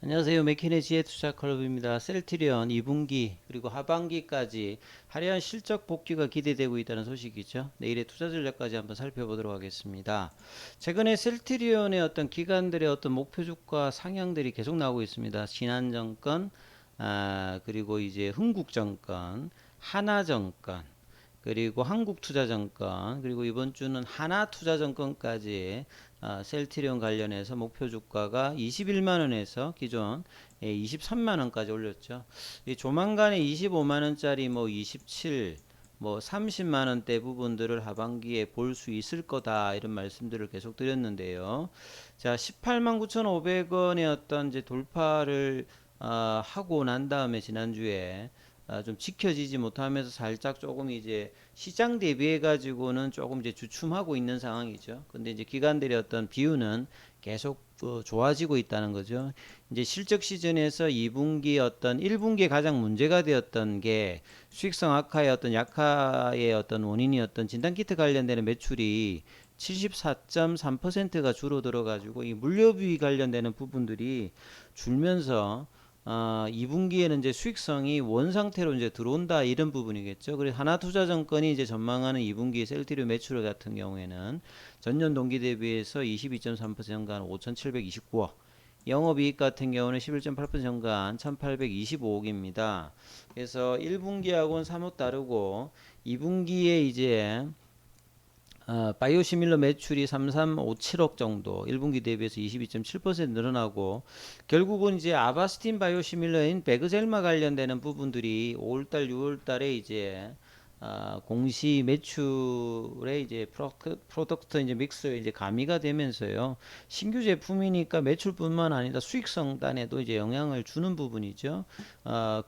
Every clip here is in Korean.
안녕하세요. 맥키네 지혜투자클럽입니다. 셀트리온 2분기 그리고 하반기까지 화려한 실적 복귀가 기대되고 있다는 소식이죠. 내일의 투자 전략까지 한번 살펴보도록 하겠습니다. 최근에 셀트리온의 어떤 기관들의 어떤 목표 주가 상향들이 계속 나오고 있습니다. 신한증권, 그리고 이제 흥국증권, 하나증권, 그리고 한국투자증권, 그리고 이번 주는 하나투자증권까지 셀트리온 관련해서 목표 주가가 21만원에서 기존 23만원까지 올렸죠. 이 조만간에 25만원짜리 뭐 27, 뭐 30만원대 부분들을 하반기에 볼 수 있을 거다 이런 말씀들을 계속 드렸는데요. 자, 18만 9,500원의 어떤 이제 돌파를 하고 난 다음에 지난주에 좀 지켜지지 못하면서 살짝 조금 이제 시장 대비해 가지고는 조금 이제 주춤하고 있는 상황이죠. 근데 이제 기관들의 어떤 비율은 계속 좋아지고 있다는 거죠. 이제 실적 시즌에서 2분기 어떤 1분기에 가장 문제가 되었던 게 수익성 악화의 어떤 약화의 어떤 원인이었던 진단키트 관련되는 매출이 74.3%가 줄어들어 가지고 이 물류비 관련되는 부분들이 줄면서 2분기에는 이제 수익성이 원 상태로 이제 들어온다 이런 부분이겠죠. 그래서 하나투자증권이 이제 전망하는 2분기 셀트리온 매출 같은 경우에는 전년 동기 대비해서 22.3% 증가한 5,729억. 영업이익 같은 경우는 11.8% 증가한 1,825억입니다. 그래서 1분기하고는 사뭇 다르고 2분기에 이제 바이오시밀러 매출이 3357억 정도 1분기 대비해서 22.7% 늘어나고 결국은 이제 아바스틴 바이오시밀러인 베그젤마 관련되는 부분들이 5월달 6월달에 이제 공시 매출에 이제 프로덕트 이제 믹스에 이제 가미가 되면서요. 신규 제품이니까 매출뿐만 아니라 수익성단에도 이제 영향을 주는 부분이죠.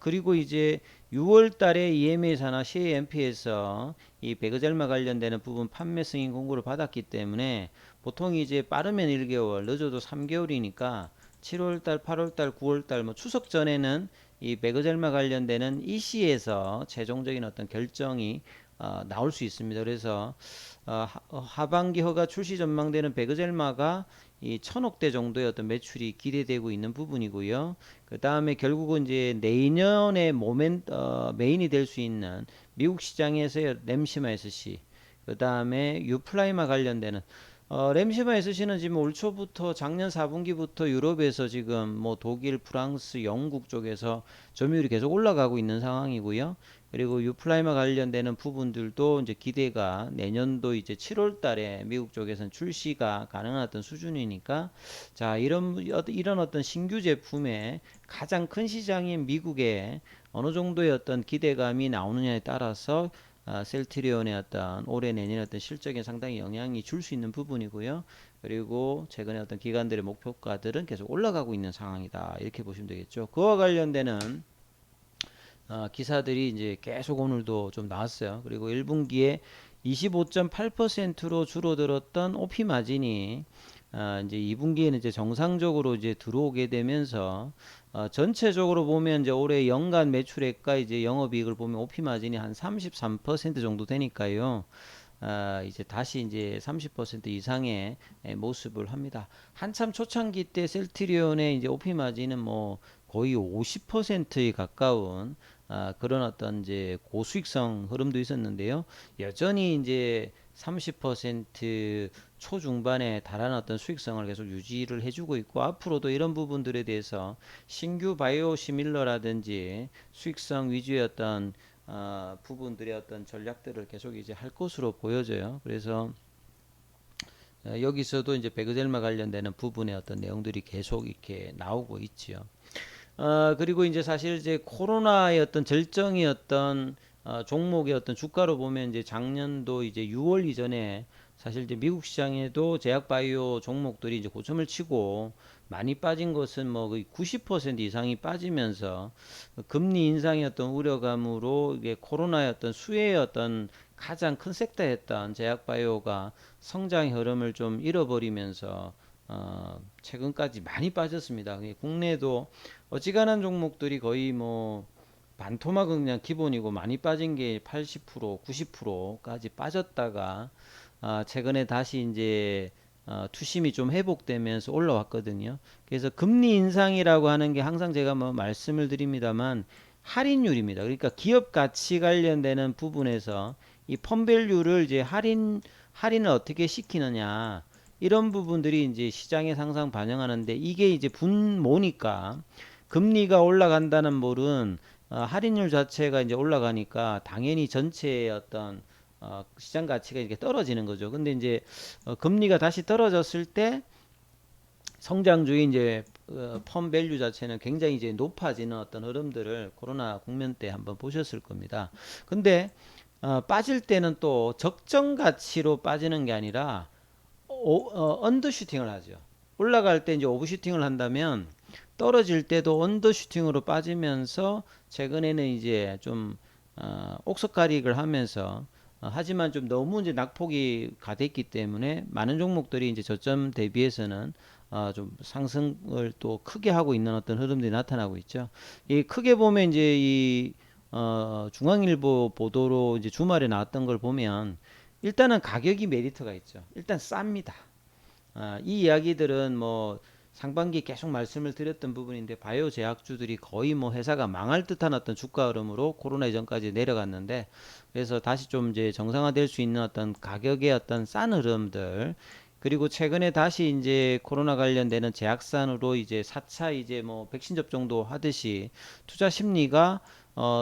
그리고 이제 6월 달에 EMA 산하 CAMP에서 이 베그젤마 관련되는 부분 판매 승인 공고를 받았기 때문에 보통 이제 빠르면 1개월, 늦어도 3개월이니까 7월 달, 8월 달, 9월 달 뭐 추석 전에는 이 베그젤마 관련되는 EC에서 최종적인 어떤 결정이 나올 수 있습니다. 그래서 하반기 허가 출시 전망되는 베그젤마가 이 1,000억대 정도의 어떤 매출이 기대되고 있는 부분이고요. 그 다음에 결국은 이제 내년에 메인이 될 수 있는 미국 시장에서의 램시마 SC, 그 다음에 유플라이마 관련되는 램시마 SC는 지금 올 초부터 작년 4분기부터 유럽에서 지금 뭐 독일, 프랑스, 영국 쪽에서 점유율이 계속 올라가고 있는 상황이고요. 그리고 유플라이마 관련되는 부분들도 이제 기대가 내년도 이제 7월 달에 미국 쪽에서는 출시가 가능한 어떤 수준이니까 자, 이런 어떤 신규 제품의 가장 큰 시장인 미국에 어느 정도의 어떤 기대감이 나오느냐에 따라서 셀트리온의 어떤 올해 내년의 어떤 실적에 상당히 영향이 줄 수 있는 부분이고요. 그리고 최근에 어떤 기관들의 목표가들은 계속 올라가고 있는 상황이다. 이렇게 보시면 되겠죠. 그와 관련되는 기사들이 이제 계속 오늘도 좀 나왔어요. 그리고 1분기에 25.8%로 줄어들었던 OP 마진이 이제 2분기에는 이제 정상적으로 이제 들어오게 되면서 전체적으로 보면 이제 올해 연간 매출액과 이제 영업이익을 보면 OP 마진이 한 33% 정도 되니까요. 이제 다시 이제 30% 이상의 모습을 합니다. 한참 초창기 때 셀트리온의 이제 OP 마진은 뭐 거의 50%에 가까운 그런 어떤 이제 고수익성 흐름도 있었는데요. 여전히 이제 30% 초중반에 달하는 어떤 수익성을 계속 유지를 해주고 있고 앞으로도 이런 부분들에 대해서 신규 바이오 시밀러라든지 수익성 위주의 어떤 부분들의 어떤 전략들을 계속 이제 할 것으로 보여져요. 그래서 여기서도 이제 베그젤마 관련되는 부분의 어떤 내용들이 계속 이렇게 나오고 있지요. 그리고 이제 사실 이제 코로나의 어떤 절정이었던 종목의 어떤 주가로 보면 이제 작년도 이제 6월 이전에 사실 이제 미국 시장에도 제약바이오 종목들이 이제 고점을 치고 많이 빠진 것은 뭐 거의 90% 이상이 빠지면서 금리 인상의 어떤 우려감으로 이게 코로나의 어떤 수혜의 어떤 가장 큰 섹터였던 제약바이오가 성장의 흐름을 좀 잃어버리면서 최근까지 많이 빠졌습니다. 국내도 어지간한 종목들이 거의 뭐 반토막은 그냥 기본이고 많이 빠진 게 80%, 90%까지 빠졌다가 최근에 다시 이제 투심이 좀 회복되면서 올라왔거든요. 그래서 금리 인상이라고 하는 게 항상 제가 뭐 말씀을 드립니다만 할인율입니다. 그러니까 기업 가치 관련되는 부분에서 이 펀밸류를 이제 할인을 어떻게 시키느냐 이런 부분들이 이제 시장에 항상 반영하는데 이게 이제 분모니까 금리가 올라간다는 몰은 할인율 자체가 이제 올라가니까 당연히 전체의 어떤 시장 가치가 이렇게 떨어지는 거죠. 근데 이제 금리가 다시 떨어졌을 때 성장주의 이제 펀 밸류 자체는 굉장히 이제 높아지는 어떤 흐름들을 코로나 국면 때 한번 보셨을 겁니다. 근데 빠질 때는 또 적정 가치로 빠지는 게 아니라 언더슈팅을 하죠. 올라갈 때 이제 오버슈팅을 한다면 떨어질 때도 언더슈팅으로 빠지면서 최근에는 이제 좀 옥석가릭을 하면서 하지만 좀 너무 이제 낙폭이 가됐기 때문에 많은 종목들이 이제 저점 대비해서는 좀 상승을 또 크게 하고 있는 어떤 흐름들이 나타나고 있죠. 이 크게 보면 이제 이 중앙일보 보도로 이제 주말에 나왔던 걸 보면 일단은 가격이 메리트가 있죠. 일단 쌉니다. 이 이야기들은 뭐 상반기 계속 말씀을 드렸던 부분인데 바이오 제약주들이 거의 뭐 회사가 망할 듯한 어떤 주가 흐름으로 코로나 이전까지 내려갔는데 그래서 다시 좀 이제 정상화될 수 있는 어떤 가격의 어떤 싼 흐름들 그리고 최근에 다시 이제 코로나 관련되는 제약산으로 이제 4차 이제 뭐 백신 접종도 하듯이 투자 심리가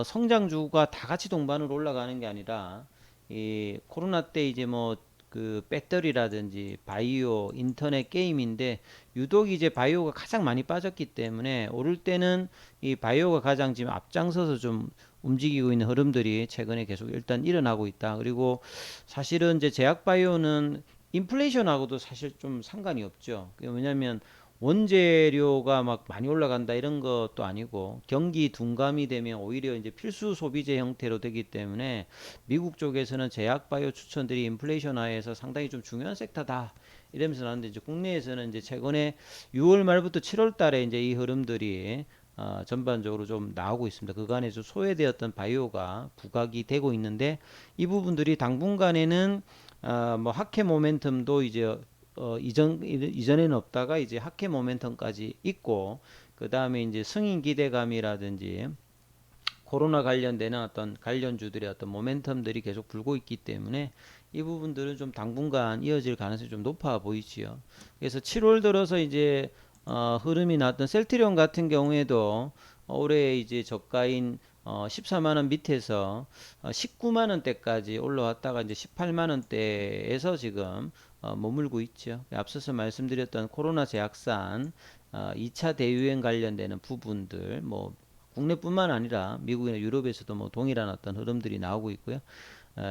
성장주가 다 같이 동반으로 올라가는 게 아니라 이 코로나 때 이제 뭐 그 배터리라든지 바이오, 인터넷 게임인데 유독 이제 바이오가 가장 많이 빠졌기 때문에 오를 때는 이 바이오가 가장 지금 앞장서서 좀 움직이고 있는 흐름들이 최근에 계속 일단 일어나고 있다. 그리고 사실은 이제 제약 바이오는 인플레이션하고도 사실 좀 상관이 없죠. 왜냐하면 원재료가 막 많이 올라간다 이런 것도 아니고 경기 둔감이 되면 오히려 이제 필수 소비재 형태로 되기 때문에 미국 쪽에서는 제약 바이오 추천들이 인플레이션 하에서 상당히 좀 중요한 섹터다 이러면서 나왔는데 이제 국내에서는 이제 최근에 6월 말부터 7월 달에 이제 이 흐름들이 전반적으로 좀 나오고 있습니다. 그간에 좀 소외되었던 바이오가 부각이 되고 있는데 이 부분들이 당분간에는 뭐 학회 모멘텀도 이제 이전에는 없다가 이제 학회 모멘텀까지 있고 그 다음에 이제 승인 기대감이라든지 코로나 관련되는 어떤 관련주들의 어떤 모멘텀들이 계속 불고 있기 때문에 이 부분들은 좀 당분간 이어질 가능성이 좀 높아 보이지요. 그래서 7월 들어서 이제 흐름이 나왔던 셀트리온 같은 경우에도 올해 이제 저가인 14만 원 밑에서 19만 원대까지 올라왔다가 이제 18만 원대에서 지금 머물고 있죠. 앞서서 말씀드렸던 코로나 제약산 2차 대유행 관련되는 부분들 뭐 국내뿐만 아니라 미국이나 유럽에서도 뭐 동일한 어떤 흐름들이 나오고 있고요.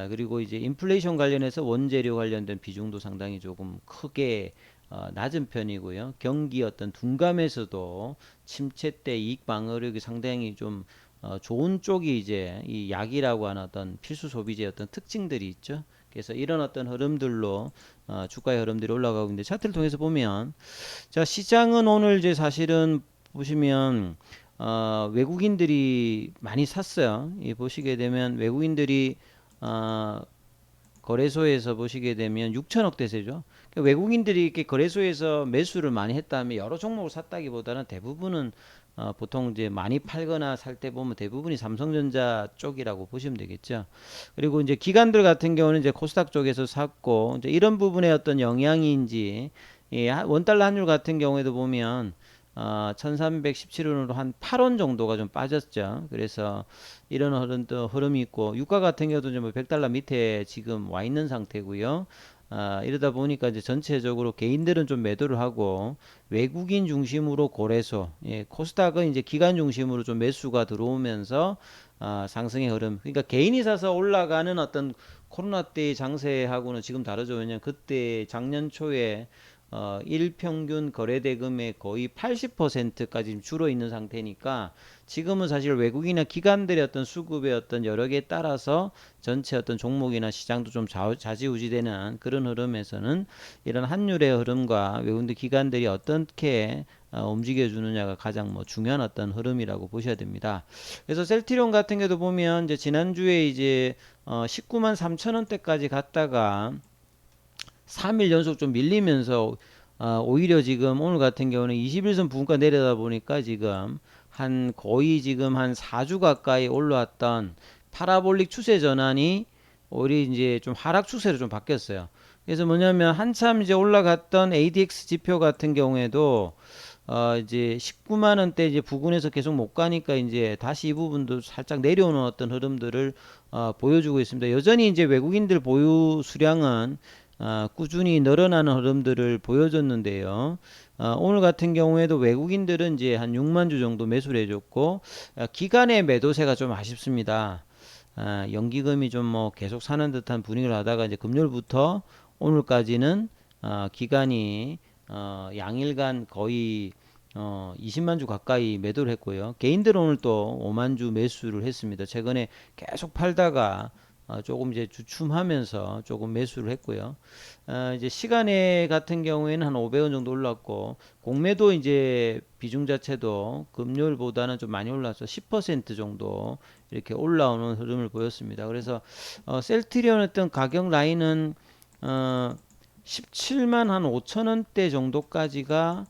그리고 이제 인플레이션 관련해서 원재료 관련된 비중도 상당히 조금 크게 낮은 편이고요. 경기 어떤 둔감에서도 침체 때 이익 방어력이 상당히 좀 좋은 쪽이 이제 이 약이라고 하는 어떤 필수 소비재의 어떤 특징들이 있죠. 그래서 이런 어떤 흐름들로 주가의 흐름들이 올라가고 있는데 차트를 통해서 보면 자 시장은 오늘 이제 사실은 보시면 외국인들이 많이 샀어요. 이 보시게 되면 외국인들이 어, 거래소에서 보시게 되면 6천억 대세죠. 그러니까 외국인들이 이렇게 거래소에서 매수를 많이 했다면 여러 종목을 샀다기보다는 대부분은 보통 이제 많이 팔거나 살 때 보면 대부분이 삼성전자 쪽이라고 보시면 되겠죠. 그리고 이제 기관들 같은 경우는 이제 코스닥 쪽에서 샀고 이제 이런 부분의 어떤 영향인지 원달러 환율 같은 경우에도 보면 1317원으로 한 8원 정도가 좀 빠졌죠. 그래서 이런 흐름이 있고 유가 같은 경우도 뭐 100달러 밑에 지금 와 있는 상태고요. 이러다 보니까 이제 전체적으로 개인들은 좀 매도를 하고 외국인 중심으로 거래소, 코스닥은 이제 기관 중심으로 좀 매수가 들어오면서 상승의 흐름. 그러니까 개인이 사서 올라가는 어떤 코로나 때의 장세하고는 지금 다르죠. 왜냐면 그때 작년 초에 일평균 거래대금의 거의 80%까지 줄어 있는 상태니까 지금은 사실 외국인이나 기관들의 어떤 수급의 어떤 여러 개에 따라서 전체 어떤 종목이나 시장도 좀 좌지우지되는 그런 흐름에서는 이런 환율의 흐름과 외국인 기관들이 어떻게 움직여 주느냐가 가장 뭐 중요한 어떤 흐름이라고 보셔야 됩니다. 그래서 셀트리온 같은 경우도 보면 이제 지난주에 이제 19만 3천 원대까지 갔다가 3일 연속 좀 밀리면서 오히려 지금 오늘 같은 경우는 21선 부근가 내려다 보니까 지금 한 거의 지금 한 4주 가까이 올라왔던 파라볼릭 추세 전환이 오히려 이제 좀 하락 추세로 좀 바뀌었어요. 그래서 뭐냐면 한참 이제 올라갔던 ADX 지표 같은 경우에도 이제 19만 원대 이제 부근에서 계속 못 가니까 이제 다시 이 부분도 살짝 내려오는 어떤 흐름들을 보여주고 있습니다. 여전히 이제 외국인들 보유 수량은 꾸준히 늘어나는 흐름들을 보여줬는데요. 오늘 같은 경우에도 외국인들은 이제 한 6만 주 정도 매수를 해줬고 기간의 매도세가 좀 아쉽습니다. 연기금이 좀 뭐 계속 사는 듯한 분위기를 하다가 이제 금요일부터 오늘까지는 기간이 양일간 거의 20만 주 가까이 매도를 했고요. 개인들은 오늘 또 5만 주 매수를 했습니다. 최근에 계속 팔다가 조금 이제 주춤하면서 조금 매수를 했고요. 이제 시간에 같은 경우에는 한 500원 정도 올랐고 공매도 이제 비중 자체도 금요일보다는 좀 많이 올라서 10% 정도 이렇게 올라오는 흐름을 보였습니다. 그래서 셀트리온 어떤 가격 라인은 17만 한 5천 원대 정도까지가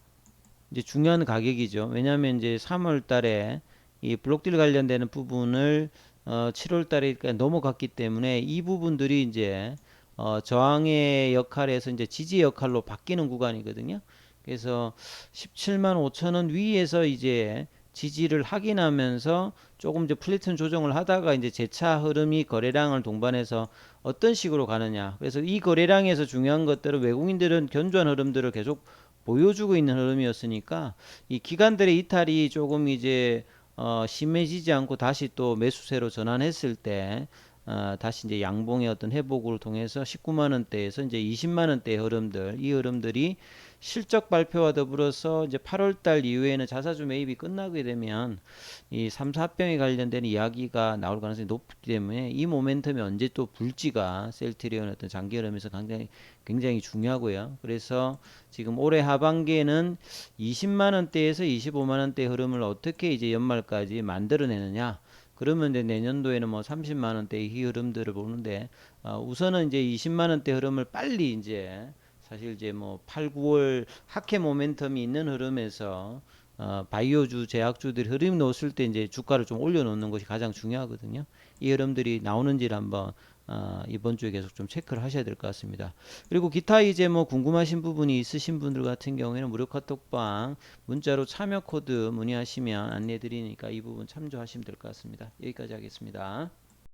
이제 중요한 가격이죠. 왜냐하면 이제 3월 달에 이 블록딜 관련되는 부분을 7월 달에 넘어갔기 때문에 이 부분들이 이제 저항의 역할에서 이제 지지 역할로 바뀌는 구간이거든요. 그래서 17만 5천 원 위에서 이제 지지를 확인하면서 조금 이제 플래툰 조정을 하다가 이제 재차 흐름이 거래량을 동반해서 어떤 식으로 가느냐. 그래서 이 거래량에서 중요한 것들은 외국인들은 견조한 흐름들을 계속 보여주고 있는 흐름이었으니까 이 기관들의 이탈이 조금 이제 심해지지 않고 다시 또 매수세로 전환했을 때 다시 이제 양봉의 어떤 회복을 통해서 19만 원대에서 이제 20만 원대의 흐름들, 이 흐름들이 실적 발표와 더불어서 이제 8월 달 이후에는 자사주 매입이 끝나게 되면 이 3, 4병에 관련된 이야기가 나올 가능성이 높기 때문에 이 모멘텀이 언제 또 불지가 셀트리온 어떤 장기 흐름에서 굉장히 중요하고요. 그래서 지금 올해 하반기에는 20만 원대에서 25만 원대 흐름을 어떻게 이제 연말까지 만들어내느냐. 그러면 이제 내년도에는 뭐 30만 원대의 이 흐름들을 보는데 우선은 이제 20만 원대 흐름을 빨리 이제 사실 이제 뭐 8, 9월 하회 모멘텀이 있는 흐름에서 바이오주, 제약주들이 흐름이 놓았을 때 이제 주가를 좀 올려놓는 것이 가장 중요하거든요. 이 흐름들이 나오는지를 한번 이번 주에 계속 좀 체크를 하셔야 될 것 같습니다. 그리고 기타 이제 뭐 궁금하신 부분이 있으신 분들 같은 경우에는 무료 카톡방 문자로 참여 코드 문의하시면 안내 드리니까 이 부분 참조하시면 될 것 같습니다. 여기까지 하겠습니다.